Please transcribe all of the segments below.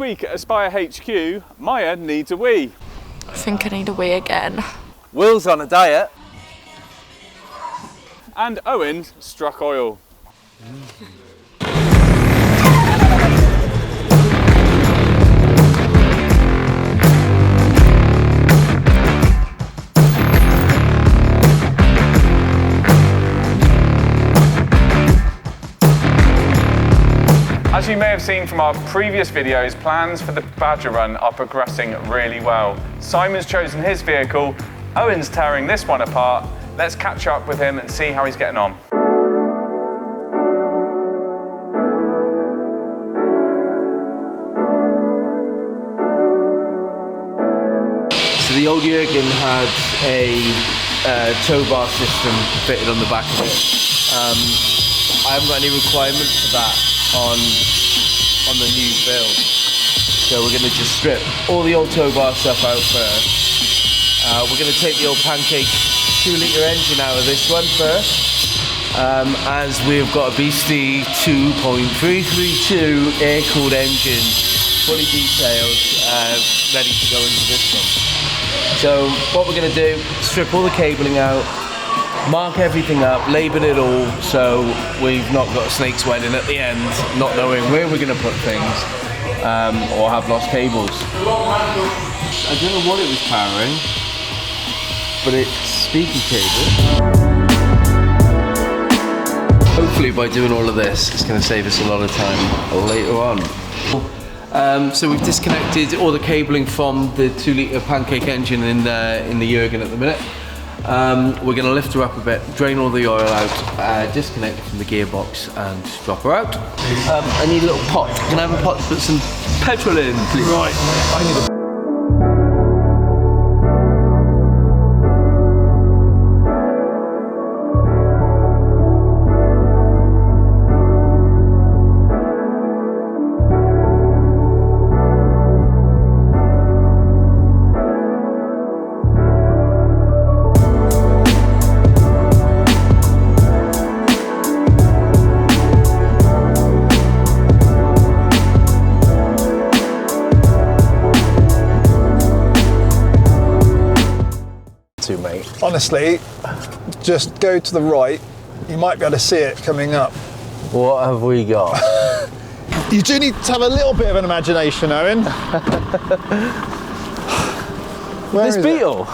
week at Aspire HQ, Maya needs a wee. I think I need a wee again. Will's on a diet. And Owen struck oil. As you may have seen from our previous videos, plans for the Badger Run are progressing really well. Simon's chosen his vehicle, Owen's tearing this one apart. Let's catch up with him and see how he's getting on. So the old Jurgen had a tow bar system fitted on the back of it. I haven't got any requirement for that on the new build. So we're going to just strip all the old tow bar stuff out first. We're going to take the old Pancake 2-litre engine out of this one first, as we've got a beastie 2.332 air-cooled engine, fully detailed, ready to go into this one. So what we're going to do, strip all the cabling out, mark everything up, label it all, so we've not got a snake's wedding at the end, not knowing where we're going to put things, or have lost cables. I don't know what it was powering, but it's speaker cable. Hopefully by doing all of this, it's going to save us a lot of time later on. So we've disconnected all the cabling from the 2-litre Pancake engine in the Jurgen at the minute. We're going to lift her up a bit, drain all the oil out, disconnect it from the gearbox and drop her out. I need a little pot. Can I have a pot to put some petrol in, please? Right. I need a Mate. Honestly, just go to the right. You might be able to see it coming up. What have we got? You do need to have a little bit of an imagination, Owen. This Beetle?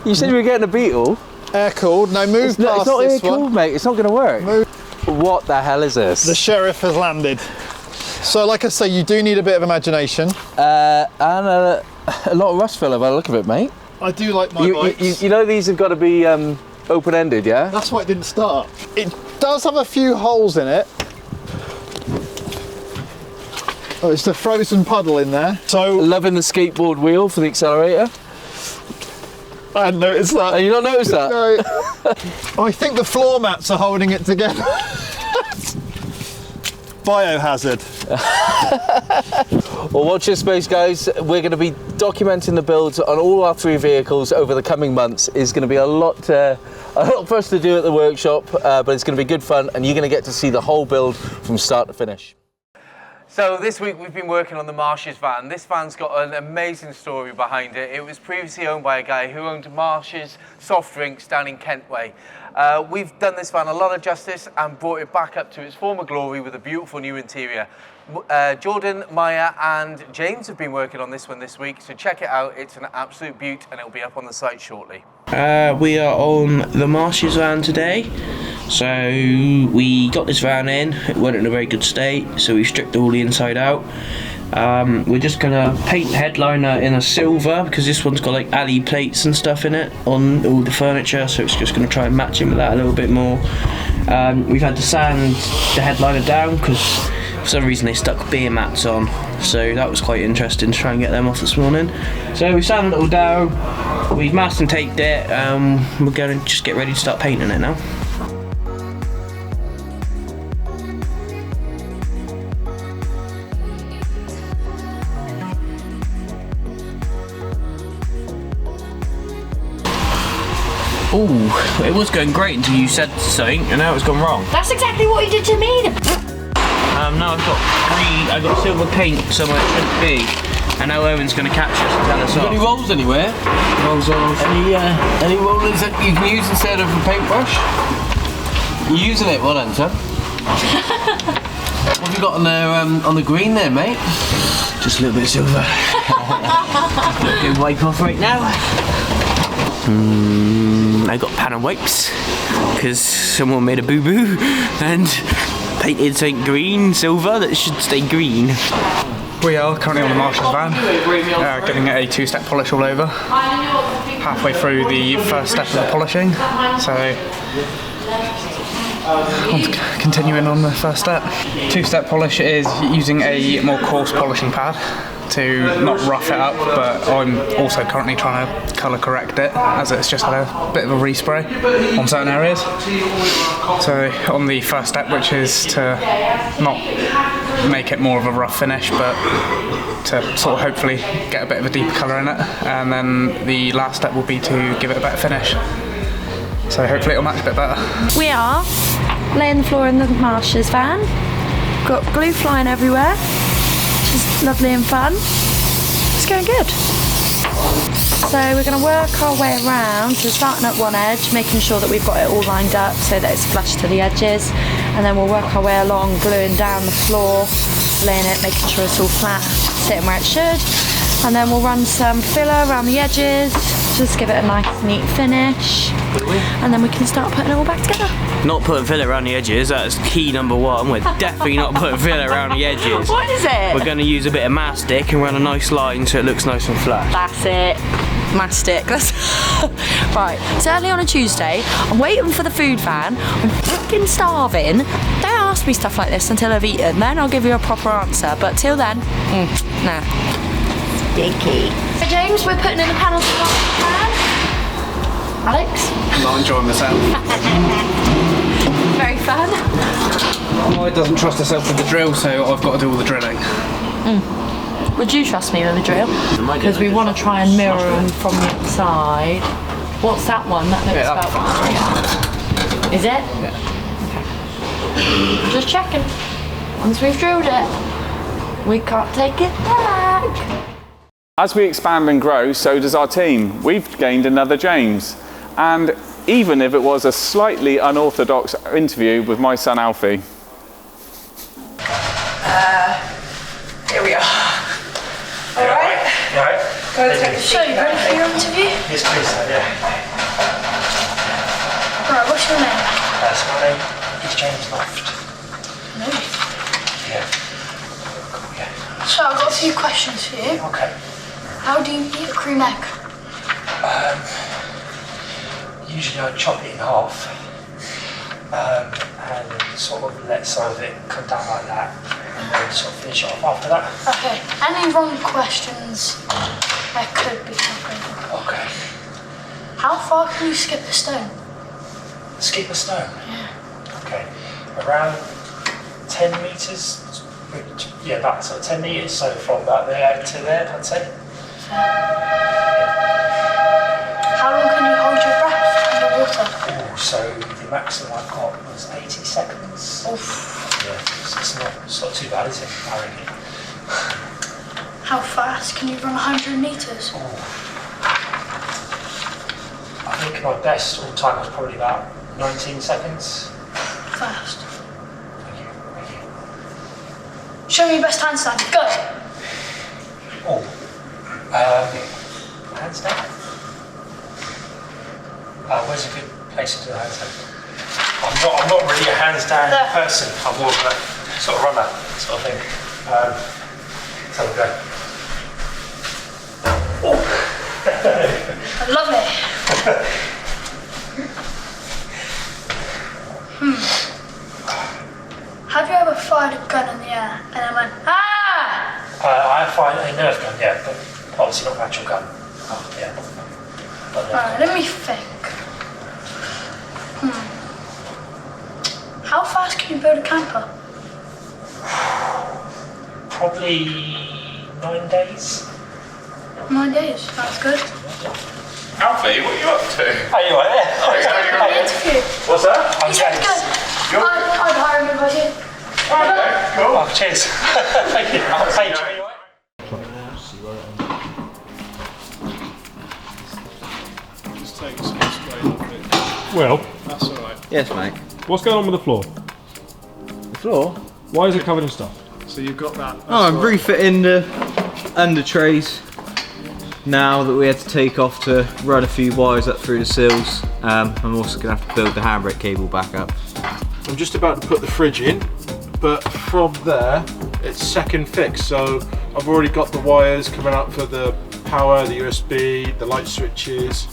You said you were getting a Beetle? Air-cooled. No, move past it's not this air-cooled, one. mate. It's not going to work. Move. What the hell is this? The sheriff has landed. So, like I say, you do need a bit of imagination. And a lot of rust filler by the look of it, mate. I do like my bikes. You know these have got to be open-ended, yeah? That's why it didn't start. It does have a few holes in it. Oh, it's the frozen puddle in there. So loving the skateboard wheel for the accelerator. I hadn't noticed that. Oh, you not noticed that? No. I think the floor mats are holding it together. Biohazard. Well, watch this space, guys. We're going to be documenting the builds on all our 3 vehicles over the coming months. It's going to be a lot for us to do at the workshop, but it's going to be good fun, and you're going to get to see the whole build from start to finish. So this week we've been working on the Marshes van. This van's got an amazing story behind it. It was previously owned by a guy who owned Marshes soft drinks down in Kent Way. We've done this van a lot of justice and brought it back up to its former glory with a beautiful new interior. Jordan, Maya and James have been working on this one this week, so check it out. It's an absolute beaut and it'll be up on the site shortly. We are on the Marshes van today. So we got this van in, it weren't in a very good state, so we stripped all the inside out. We're just gonna paint the headliner in a silver because this one's got like alley plates and stuff in it on all the furniture, so it's just gonna try and match in with that a little bit more. We've had to sand the headliner down because for some reason they stuck beer mats on, so that was quite interesting to try and get them off this morning. So we sanded it all down, we've masked and taped it, we're going to just get ready to start painting it now. Oh, it was going great until you said something and now it's gone wrong. That's exactly what you did to me. Now I've got silver paint somewhere it shouldn't be, and now Owen's going to catch us and tell us Got any off. rolls anywhere? Rolls off. Any rollers that you can use instead of a paintbrush? You using it? Well done, son. What have you got on there on the green there, mate? Just a little bit of silver. Good wipe off right now. I got pan and wipes because someone made a boo-boo and painted something green, silver that should stay green. We are currently on the Marshall's van, getting a two-step polish all over. Halfway through the first step of the polishing, so continuing on the first step. Two-step polish is using a more coarse polishing pad to not rough it up, but I'm also currently trying to colour correct it as it's just had a bit of a respray on certain areas. So on the first step, which is to not make it more of a rough finish, but to sort of hopefully get a bit of a deeper colour in it, and then the last step will be to give it a better finish. So hopefully it'll match a bit better. We are laying the floor in the Marshalls van. Got glue flying everywhere, which is lovely and fun. It's going good. So we're going to work our way around, so starting at one edge, making sure that we've got it all lined up so that it's flush to the edges, and then we'll work our way along, gluing down the floor, laying it, making sure it's all flat, sitting where it should, and then we'll run some filler around the edges, just give it a nice neat finish, and then we can start putting it all back together. Not putting filler around the edges, that's key number one. We're definitely not putting filler around the edges. What is it? We're going to use a bit of mastic and run a nice line so it looks nice and flat. That's it. Mastic. Right, it's early on a Tuesday. I'm waiting for the food van. I'm fucking starving. Don't ask me stuff like this until I've eaten. Then I'll give you a proper answer. But till then, nah. Sticky. So James, we're putting in the panels of the van. Alex? I'm not enjoying myself. Very fun. I doesn't trust herself with the drill, so I've got to do all the drilling. Would you trust me with a drill? Because we want to try and mirror them from the inside. What's that one? That looks about right. Is it? Yeah. Okay. Just checking. Once we've drilled it, we can't take it back. As we expand and grow, so does our team. We've gained another James. And even if it was a slightly unorthodox interview with my son Alfie. Here we are. Alright. Right. Go take a So, you ready for your interview? Yes, please, sir, yeah. Right, what's your name? So my name is James Loft. No. Yeah. Cool, yeah. So, I've got a few questions for you. Okay. How do you eat a cream egg? Usually I chop it in half and sort of let some of it come down like that and then sort of finish it off after that. Okay, any wrong questions that could be happening? Okay. How far can you skip a stone? Skip a stone? Yeah. Okay. Around 10 metres? Yeah, about sort of 10 metres, so from about there to there, I'd say. How long can you hold your breath underwater? Oh, so the maximum I got was 80 seconds. Oof. Yeah, so it's not too bad, is it? I reckon. How fast can you run 100 metres? I think my best all time was probably about 19 seconds. Fast. Thank you, thank you. Show me your best handstand. Go. Oh, handstand? Where's a good place to do a handstand? I'm not really a handstand person. I'm more of a sort of runner sort of thing. Let's have a go. Oh. Lovely. Have you ever fired a gun in the air and then went, ah? I have fired a Nerf gun, yeah, but obviously not an actual gun. Oh, yeah. Alright, let me think. How fast can you build a camper? Probably 9 days. 9 days, that's good. Alfie, what are you up to? How you right there? Interview. What's that? I'm He James. said good. I'd hire him if I did. Okay, cool. Oh, cheers. Thank you. Thank you. Well, That's all right. Yes, mate. what's going on with the floor? The floor? Why is it covered in stuff? So you've got that. Oh, I'm refitting the under trays now that we had to take off to run a few wires up through the sills. I'm also going to have to build the handbrake cable back up. I'm just about to put the fridge in, but from there it's second fix, so I've already got the wires coming up for the power, the USB, the light switches,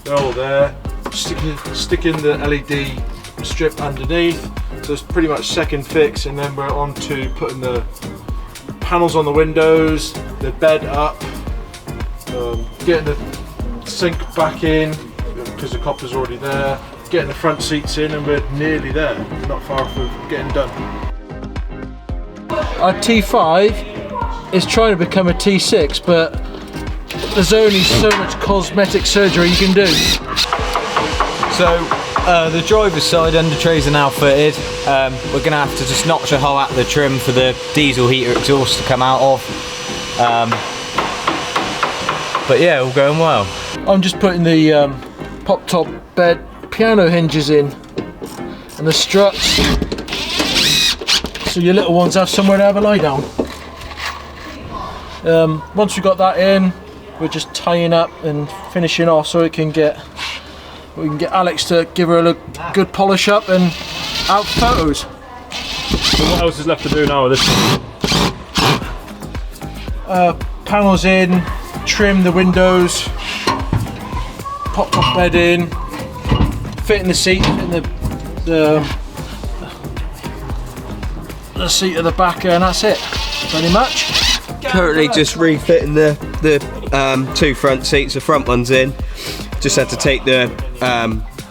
they're all there. Sticking the LED strip underneath, so it's pretty much second fix, and then we're on to putting the panels on the windows, the bed up, getting the sink back in because the copper's already there, getting the front seats in, and we're nearly there, not far from getting done. Our T5 is trying to become a T6, but there's only so much cosmetic surgery you can do. So the driver's side under trays are now fitted. We're going to have to just notch a hole out the trim for the diesel heater exhaust to come out of. But yeah, all going well. I'm just putting the pop top bed piano hinges in and the struts, so your little ones have somewhere to have a lie down. Once we've got that in, we're just tying up and finishing off so we can get Alex to give her a good polish up and out photos. So what else is left to do now with this one? Panels in, trim the windows, pop top bed in, fitting the seat in the seat at the back, and that's it pretty much. Currently just refitting the two front seats. The front one's in. Just had to take the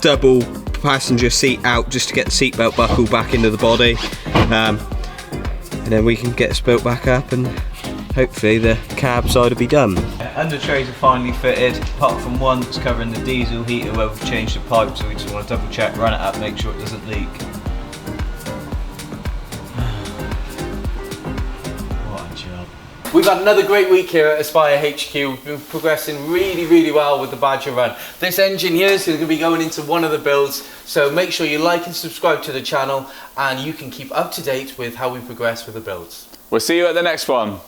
double passenger seat out just to get the seatbelt buckle back into the body, and then we can get this built back up and hopefully the cab side will be done. Under trays are finally fitted, apart from one that's covering the diesel heater where we've changed the pipe, so we just want to double check, run it up, make sure it doesn't leak. What a job. We've had another great week here at Aspire HQ. We've been progressing really well with the Badger run. This engine here is going to be going into one of the builds, so make sure you like and subscribe to the channel, and you can keep up to date with how we progress with the builds. We'll see you at the next one.